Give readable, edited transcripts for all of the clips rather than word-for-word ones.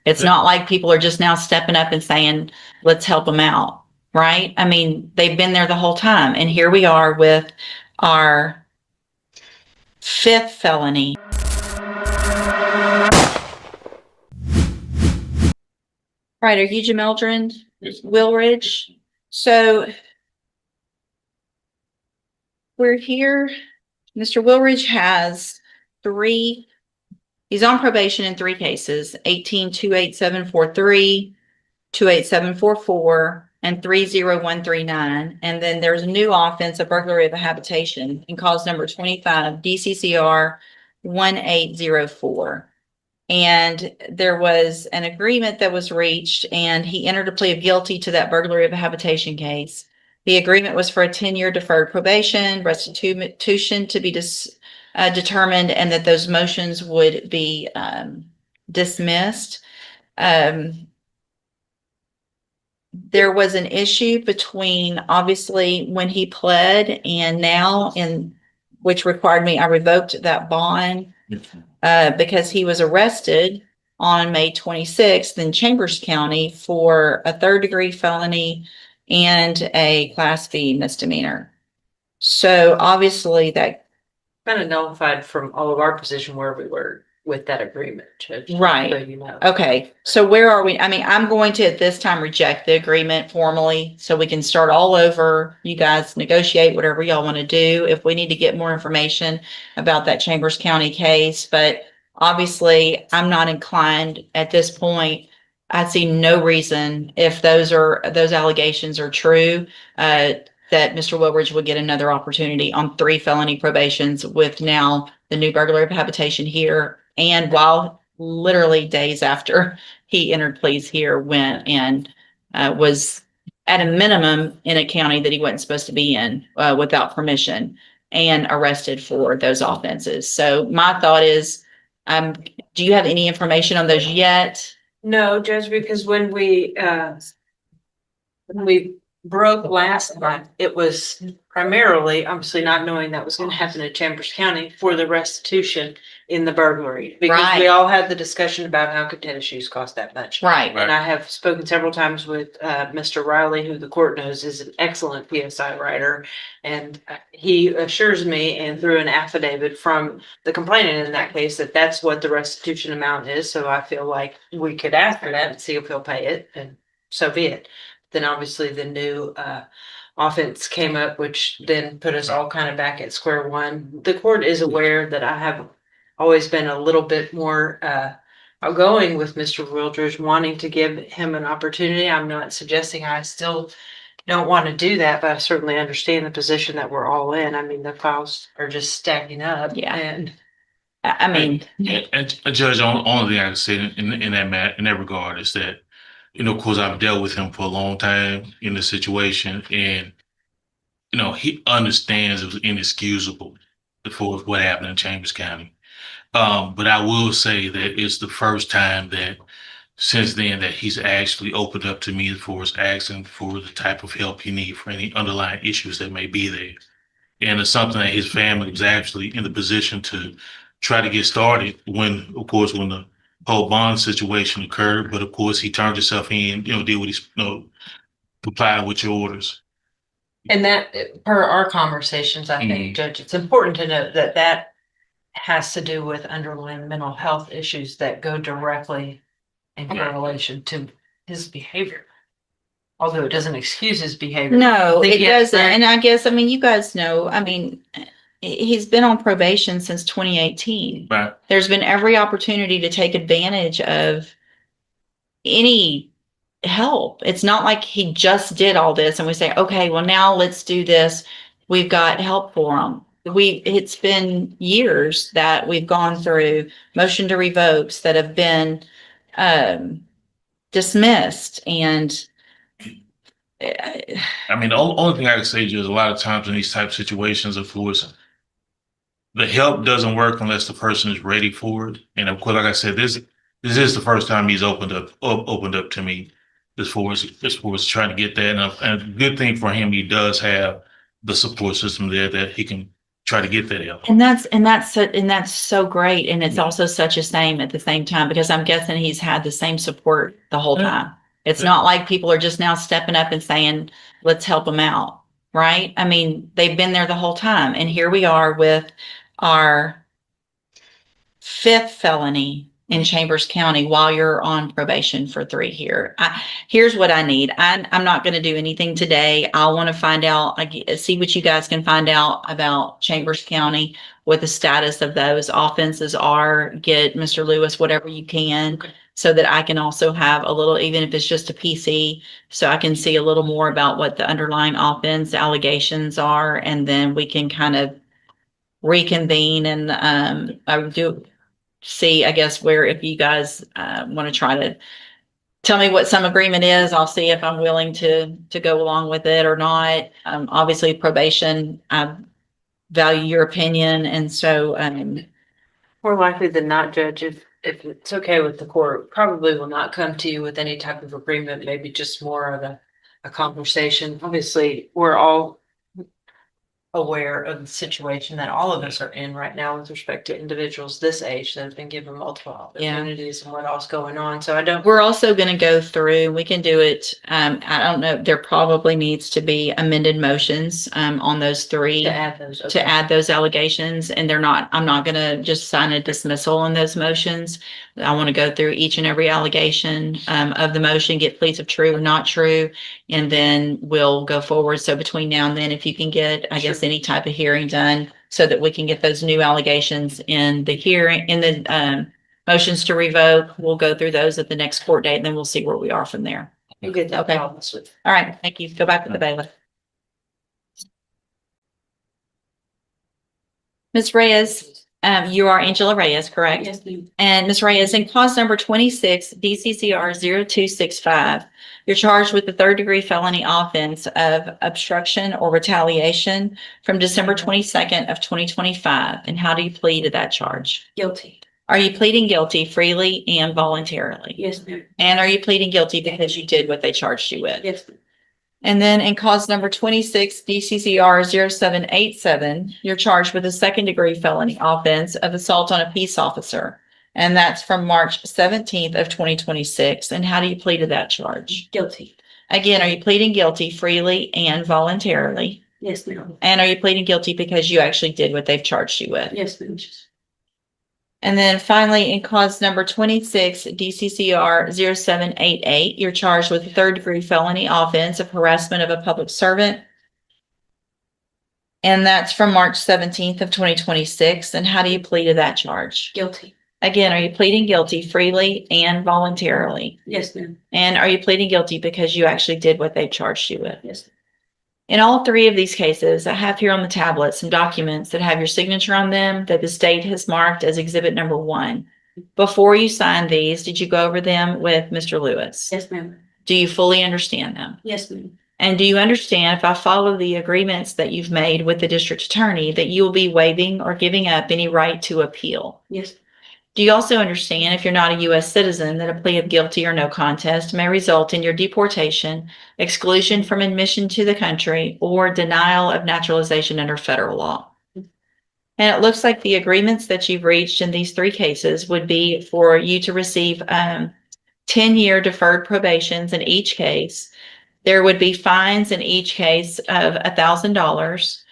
It's not like people are just now stepping up and saying, let's help them out, right? I mean, they've been there the whole time. And here we are with our 5th felony. Right, are you Jim Eldred? Yes. Willridge? So we're here. Mr. Willridge has 3, he's on probation in 3 cases, 18-28743, 28744, and 30139. And then there's a new offense, a burglary of a habitation, in cause number 25, DCCR 1804. And there was an agreement that was reached, and he entered a plea of guilty to that burglary of a habitation case. The agreement was for a 10-year deferred probation, restitution to be determined, and that those motions would be dismissed. There was an issue between, obviously, when he pled and now, which required me, I revoked that bond because he was arrested on May 26th in Chambers County for a 3rd-degree felony and a Class B misdemeanor. So obviously that kind of nullified from all of our position where we were with that agreement, Judge. Right. So you know. Okay, so where are we? I mean, I'm going to at this time reject the agreement formally so we can start all over. You guys negotiate whatever y'all want to do. If we need to get more information about that Chambers County case, but obviously I'm not inclined at this point. I see no reason, if those allegations are true, that Mr. Wilbridge would get another opportunity on 3 felony probations with now the new burglary of habitation here. And while literally days after he entered pleas here, went and was at a minimum in a county that he wasn't supposed to be in without permission, and arrested for those offenses. So my thought is, do you have any information on those yet? No, Judge, because when we broke last month, it was primarily, obviously not knowing that was going to happen in Chambers County, for the restitution in the burglary. Because Right. we all had the discussion about how could tennis shoes cost that much. Right. And I have spoken several times with Mr. Riley, who the court knows is an excellent PSI writer. And he assures me, and through an affidavit from the complainant in that case, that that's what the restitution amount is. So I feel like we could ask for that and see if he'll pay it, and so be it. Then obviously the new offense came up, which then put us all kind of back at square one. The court is aware that I have always been a little bit more outgoing with Mr. Wildridge, wanting to give him an opportunity. I'm not suggesting I still don't want to do that, but I certainly understand the position that we're all in. I mean, the files are just stacking up. Yeah. And I mean, and Judge, only thing I can say in that regard is that, you know, of course, I've dealt with him for a long time in the situation, and you know, he understands it was inexcusable for what happened in Chambers County. But I will say that it's the first time that since then that he's actually opened up to me as far as asking for the type of help he needs for any underlying issues that may be there. And it's something that his family was actually in the position to try to get started when, of course, when the whole bond situation occurred. But of course, he turned himself in, you know, did what he's, you know, comply with your orders. And that, per our conversations, I think, Judge, it's important to note that that has to do with underlying mental health issues that go directly in correlation to his behavior. Although it doesn't excuse his behavior. no, it doesn't. Right? And I guess, I mean, you guys know, I mean, he's been on probation since 2018. Right. There's been every opportunity to take advantage of any help. It's not like he just did all this and we say, okay, well, now let's do this. We've got help for him. It's been years that we've gone through motion to revokes that have been dismissed. And I mean, the only thing I can say is a lot of times in these type of situations, of course, the help doesn't work unless the person is ready for it. And of course, like I said, this is the first time he's opened up to me as far as trying to get that. And a good thing for him, he does have the support system there that he can try to get that help. And that's so great. And it's also such a shame at the same time, because I'm guessing he's had the same support the whole Yeah. time. It's Yeah. not like people are just now stepping up and saying, let's help him out, right? I mean, they've been there the whole time. And here we are with our fifth felony in Chambers County while you're on probation for 3 here. Here's what I need. I'm not going to do anything today. I want to find out, see what you guys can find out about Chambers County, what the status of those offenses are. Get Mr. Lewis whatever you can, Okay. so that I can also have a little, even if it's just a PC, so I can see a little more about what the underlying offense allegations are, and then we can kind of reconvene and I would do see, I guess, where if you guys want to try to tell me what some agreement is, I'll see if I'm willing to go along with it or not. Obviously probation, I value your opinion, and so More likely than not, Judge, if it's okay with the court, probably will not come to you with any type of agreement, maybe just more of a conversation. Obviously, we're all aware of the situation that all of us are in right now with respect to individuals this age that have been given multiple opportunities and what else going on. So I don't. we're also going to go through, we can do it. I don't know, there probably needs to be amended motions on those 3 To add those. to add those allegations, and I'm not going to just sign a dismissal on those motions. I want to go through each and every allegation of the motion, get pleas of true or not true, and then we'll go forward. So between now and then, if you can get, I guess, any type of hearing done so that we can get those new allegations in the hearing, in the motions to revoke, we'll go through those at the next court date, and then we'll see where we are from there. You get that Okay. promise with. All right, thank you. Go back to the bailiff. Ms. Reyes, you are Angela Reyes, correct? Yes, ma'am. And Ms. Reyes, in cause number 26, DCCR 0265, you're charged with the 3rd-degree felony offense of obstruction or retaliation from December 22nd of 2025. And how do you plead to that charge? Guilty. Are you pleading guilty freely and voluntarily? Yes, ma'am. And are you pleading guilty because you did what they charged you with? Yes, ma'am. And then in cause number 26, DCCR 0787, you're charged with a 2nd-degree felony offense of assault on a peace officer. And that's from March 17th of 2026. And how do you plead to that charge? Guilty. Again, are you pleading guilty freely and voluntarily? Yes, ma'am. And are you pleading guilty because you actually did what they've charged you with? Yes, ma'am. And then finally, in cause number 26, DCCR 0788, you're charged with a 3rd-degree felony offense of harassment of a public servant. And that's from March 17th of 2026. And how do you plead to that charge? Guilty. Again, are you pleading guilty freely and voluntarily? Yes, ma'am. And are you pleading guilty because you actually did what they charged you with? Yes. In all 3 of these cases, I have here on the tablet some documents that have your signature on them that the state has marked as exhibit number 1. Before you signed these, did you go over them with Mr. Lewis? Yes, ma'am. Do you fully understand them? Yes, ma'am. And do you understand, if I follow the agreements that you've made with the district attorney, that you will be waiving or giving up any right to appeal? Yes. Do you also understand, if you're not a U.S. citizen, that a plea of guilty or no contest may result in your deportation, exclusion from admission to the country, or denial of naturalization under federal law? And it looks like the agreements that you've reached in these 3 cases would be for you to receive 10-year deferred probations in each case. There would be fines in each case of $1,000.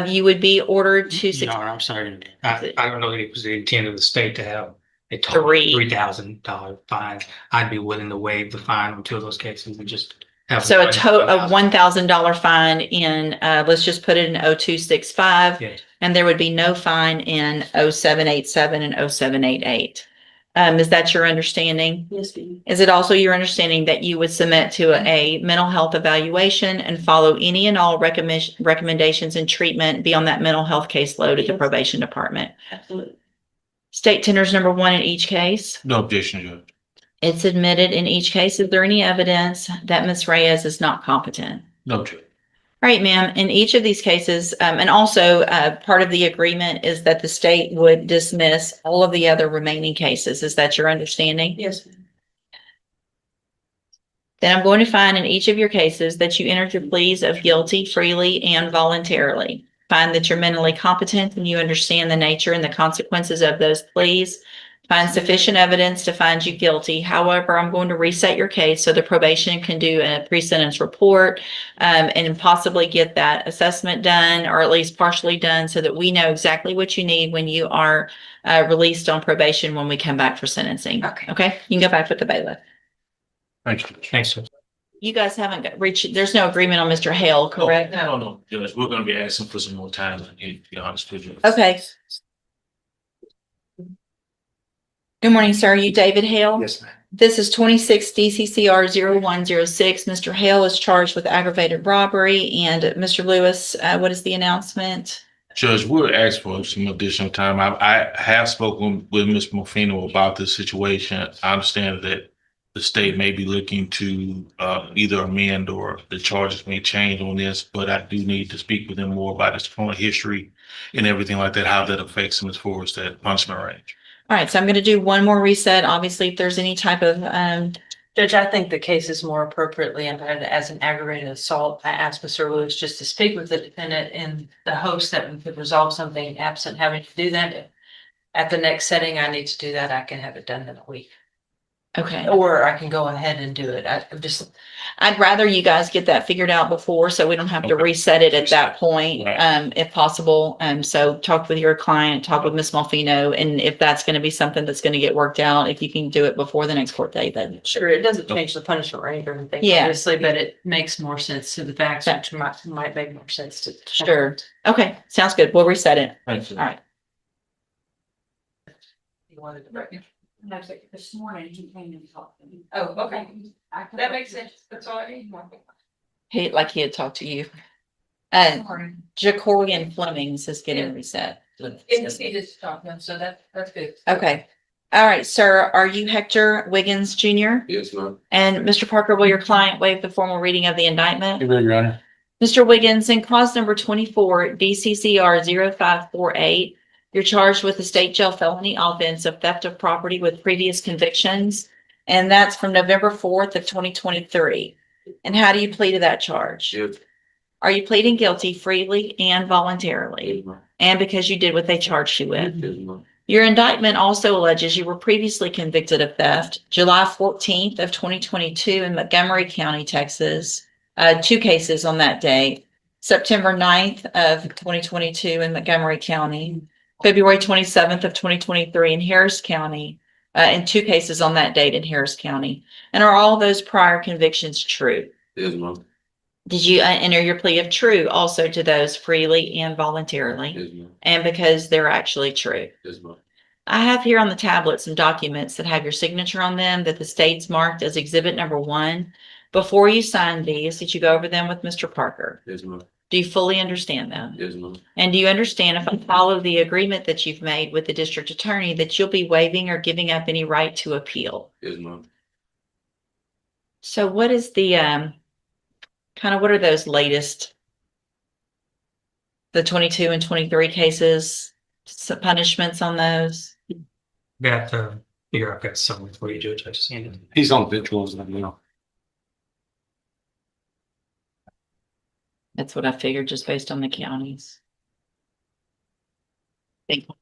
You would be ordered to. No, I'm sorry. I don't know that it was the intent of the state to have a total of Three. $3,000 fines. I'd be willing to waive the fine until those cases and just have. So a $1,000 fine in, let's just put it in 0265. Yes. And there would be no fine in 0787 and 0788. Is that your understanding? Yes, ma'am. Is it also your understanding that you would submit to a mental health evaluation and follow any and all recommendations and treatment, be on that mental health caseload at the Yes. probation department? Absolutely. State tenders number 1 in each case. No objection, Judge. It's admitted in each case. Is there any evidence that Ms. Reyes is not competent? No objection. All right, ma'am. In each of these cases, and also part of the agreement is that the state would dismiss all of the other remaining cases. Is that your understanding? Yes, ma'am. Then I'm going to find in each of your cases that you entered your pleas of guilty freely and voluntarily. find that you're mentally competent and you understand the nature and the consequences of those pleas. Find sufficient evidence to find you guilty. However, I'm going to reset your case so the probation can do a pre-sentence report and possibly get that assessment done, or at least partially done, so that we know exactly what you need when you are released on probation when we come back for sentencing. Okay. Okay, you can go back with the bailiff. Thank you. Thanks, sir. You guys haven't reached, there's no agreement on Mr. Hale, correct? No, Judge, we're gonna be asking for some more time, to be honest with you. Okay. Good morning, sir. Are you David Hale? Yes, ma'am. This is 26 DCCR 0106. Mr. Hale is charged with aggravated robbery. And Mr. Lewis, what is the announcement? Judge, we're asking for some additional time. I have spoken with Ms. Morfino about this situation. I understand that the state may be looking to either amend or the charges may change on this, but I do need to speak with him more about his current history and everything like that, how that affects him as far as that punishment range. All right, so I'm going to do one more reset. Obviously, if there's any type of, Judge, I think the case is more appropriately entered as an aggravated assault. I asked Mr. Lewis just to speak with the defendant in the hopes that we could resolve something absent having to do that. At the next setting, I need to do that. I can have it done in a week, okay. or I can go ahead and do it. I'd rather you guys get that figured out before, so we don't have to Okay. reset it at that point, Right. if possible. So talk with your client, talk with Ms. Malfino, and if that's going to be something that's going to get worked out, if you can do it before the next court date, then Sure, it doesn't change the punishment range or anything, Yeah. obviously, but it makes more sense to the facts, which might make more sense to. sure. Okay, sounds good. We'll reset it. Thank you. All right. You wanted to break it? No, so this morning he came and talked to me. Oh, okay. I- That makes sense. That's all I need. He had talked to you. Morning. Jacorian Flemings is getting reset. It's needed to talk to them, so that's good. Okay. All right, sir. Are you Hector Wiggins Jr.? Yes, ma'am. And Mr. Parker, will your client waive the formal reading of the indictment? You will, Your Honor. Mr. Wiggins, in cause number 24, DCCR 0548, you're charged with the state jail felony offense of theft of property with previous convictions. And that's from November 4th of 2023. And how do you plead to that charge? Yes. Are you pleading guilty freely and voluntarily? Yes, ma'am. And because you did what they charged you with? Yes, ma'am. Your indictment also alleges you were previously convicted of theft, July 14th of 2022 in Montgomery County, Texas. 2 cases on that day. September 9th of 2022 in Montgomery County, February 27th of 2023 in Harris County, and 2 cases on that date in Harris County. And are all those prior convictions true? Yes, ma'am. Did you enter your plea of true also to those freely and voluntarily? Yes, ma'am. And because they're actually true? Yes, ma'am. I have here on the tablet some documents that have your signature on them that the state's marked as exhibit number 1. Before you sign these, did you go over them with Mr. Parker? Yes, ma'am. Do you fully understand them? Yes, ma'am. And do you understand, if I follow the agreement that you've made with the district attorney, that you'll be waiving or giving up any right to appeal? Yes, ma'am. So what is the, what are those latest? The 22 and 23 cases, punishments on those? Got to figure out that somewhere for you, Judge. I just need it. He's on vigils now. That's what I figured just based on the counties. Thank you.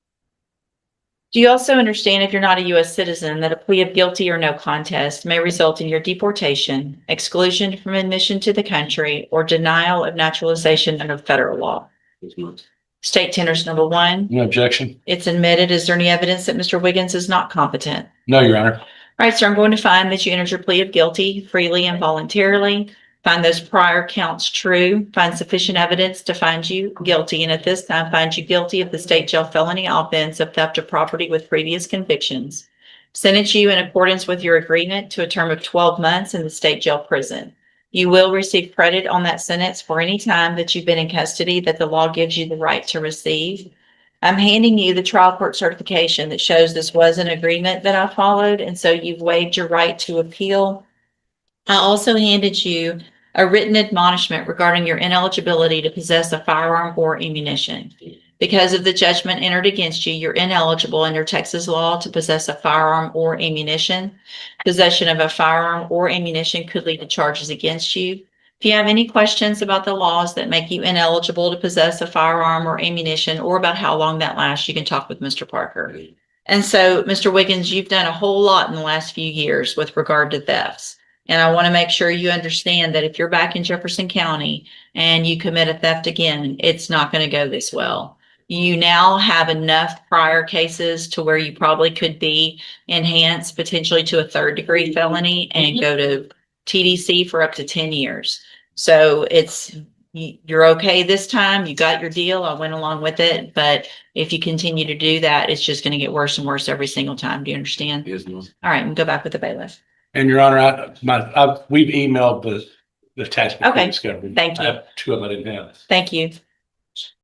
Do you also understand, if you're not a U.S. citizen, that a plea of guilty or no contest may result in your deportation, exclusion from admission to the country, or denial of naturalization under federal law? Yes, ma'am. State tenders number 1, No objection? it's admitted. Is there any evidence that Mr. Wiggins is not competent? No, Your Honor. All right, sir, I'm going to find that you entered your plea of guilty freely and voluntarily. Find those prior counts true. Find sufficient evidence to find you guilty. And at this time, find you guilty of the state jail felony offense of theft of property with previous convictions. Sentence you in accordance with your agreement to a term of 12 months in the state jail prison. You will receive credit on that sentence for any time that you've been in custody that the law gives you the right to receive. I'm handing you the trial court certification that shows this was an agreement that I followed, and so you've waived your right to appeal. I also handed you a written admonishment regarding your ineligibility to possess a firearm or ammunition. Because of the judgment entered against you, you're ineligible under Texas law to possess a firearm or ammunition. Possession of a firearm or ammunition could lead to charges against you. If you have any questions about the laws that make you ineligible to possess a firearm or ammunition, or about how long that lasts, you can talk with Mr. Parker. And so, Mr. Wiggins, you've done a whole lot in the last few years with regard to thefts. And I want to make sure you understand that if you're back in Jefferson County and you commit a theft again, it's not going to go this well. You now have enough prior cases to where you probably could be enhanced potentially to a 3rd-degree felony and go to TDC for up to 10 years. So you're okay this time. You got your deal. I went along with it. But if you continue to do that, it's just going to get worse and worse every single time. Do you understand? Yes, ma'am. All right, we'll go back with the bailiff. And Your Honor, we've emailed the attachment. Okay. Discovery. Thank you. I have 2 of them I didn't have. Thank you.